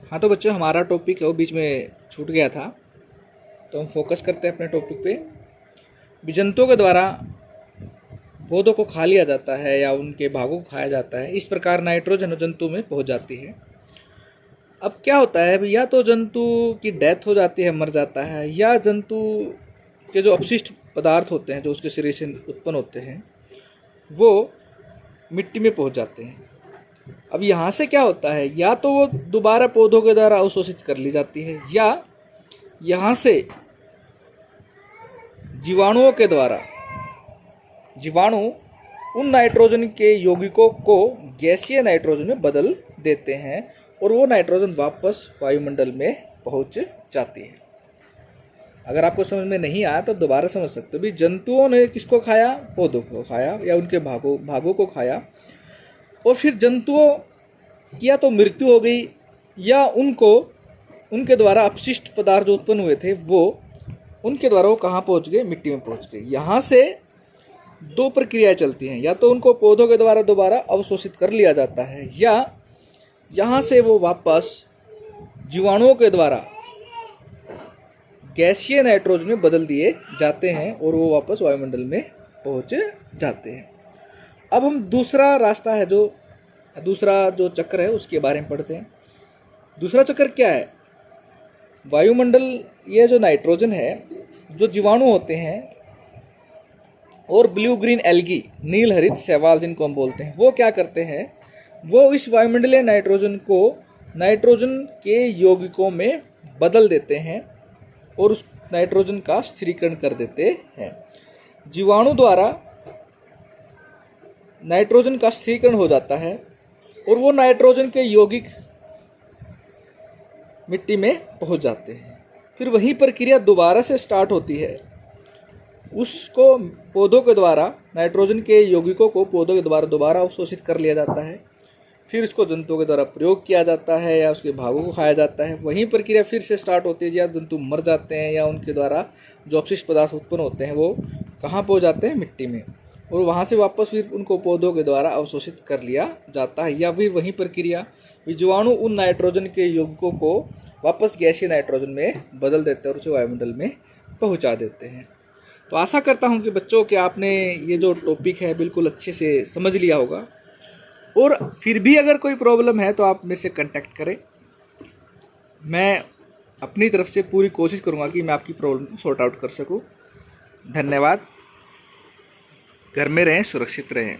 हाँ तो बच्चों, हमारा टॉपिक है वो बीच में छूट गया था, तो हम फोकस करते हैं अपने टॉपिक पे। जंतुओं के द्वारा पौधों को खा लिया जाता है या उनके भागों को खाया जाता है, इस प्रकार नाइट्रोजन जंतु में पहुंच जाती है। अब क्या होता है, या तो जंतु की डेथ हो जाती है, मर जाता है, या जंतु के जो अपशिष्ट पदार्थ होते हैं जो उसके शरीर से उत्पन्न होते हैं वो मिट्टी में पहुंच जाते हैं। अब यहाँ से क्या होता है, या तो वो दोबारा पौधों के द्वारा अवशोषित कर ली जाती है, या यहाँ से जीवाणुओं के द्वारा जीवाणु उन नाइट्रोजन के यौगिकों को गैसीय नाइट्रोजन में बदल देते हैं और वो नाइट्रोजन वापस वायुमंडल में पहुंच जाती है। अगर आपको समझ में नहीं आया तो दोबारा समझ सकते हो। भी जंतुओं ने किसको खाया? पौधों को खाया या उनके भागों को खाया, और फिर जंतुओं की या तो मृत्यु हो गई या उनके द्वारा अपशिष्ट पदार्थ जो उत्पन्न हुए थे वो उनके द्वारा वो कहाँ पहुँच गए? मिट्टी में पहुँच गए। यहाँ से दो प्रक्रियाएं चलती हैं, या तो उनको पौधों के द्वारा दोबारा अवशोषित कर लिया जाता है, या यहाँ से वो वापस जीवाणुओं के द्वारा गैसीय नाइट्रोजन में बदल दिए जाते हैं और वो वापस वायुमंडल में पहुँच जाते हैं। अब हम दूसरा रास्ता है, जो दूसरा जो चक्र है उसके बारे में पढ़ते हैं। दूसरा चक्र क्या है? वायुमंडल, ये जो नाइट्रोजन है, जो जीवाणु होते हैं और ब्लू ग्रीन एल्गी, नील हरित शैवाल जिनको हम बोलते हैं, वो क्या करते हैं? वो इस वायुमंडलीय नाइट्रोजन को नाइट्रोजन के यौगिकों में बदल देते हैं और उस नाइट्रोजन का स्थिरीकरण कर देते हैं। जीवाणु द्वारा नाइट्रोजन का स्थिरीकरण हो जाता है और वो नाइट्रोजन के यौगिक मिट्टी में पहुंच जाते हैं। फिर वही प्रक्रिया दोबारा से स्टार्ट होती है। उसको पौधों के द्वारा नाइट्रोजन के यौगिकों को पौधों के द्वारा दोबारा अवशोषित कर लिया जाता है, फिर उसको जंतुओं के द्वारा प्रयोग किया जाता है या उसके भागों को खाया जाता है। वही प्रक्रिया फिर से स्टार्ट होती है, या जंतु मर जाते हैं या उनके द्वारा जो अपशिष्ट पदार्थ उत्पन्न होते हैं वो कहाँ पहुँच जाते हैं? मिट्टी में, और वहाँ से वापस फिर उनको पौधों के द्वारा अवशोषित कर लिया जाता है। या फिर वही प्रक्रिया जीवाणु उन नाइट्रोजन के यौगिकों को वापस गैसीय नाइट्रोजन में बदल देते हैं और उसे वायुमंडल में पहुँचा देते हैं। तो आशा करता हूँ कि बच्चों कि आपने ये जो टॉपिक है बिल्कुल अच्छे से समझ लिया होगा, और फिर भी अगर कोई प्रॉब्लम है तो आप मेरे से कांटेक्ट करें। मैं अपनी तरफ से पूरी कोशिश करूँगा कि मैं आपकी प्रॉब्लम को सॉर्ट आउट कर सकूँ। धन्यवाद। घर में रहें, सुरक्षित रहें।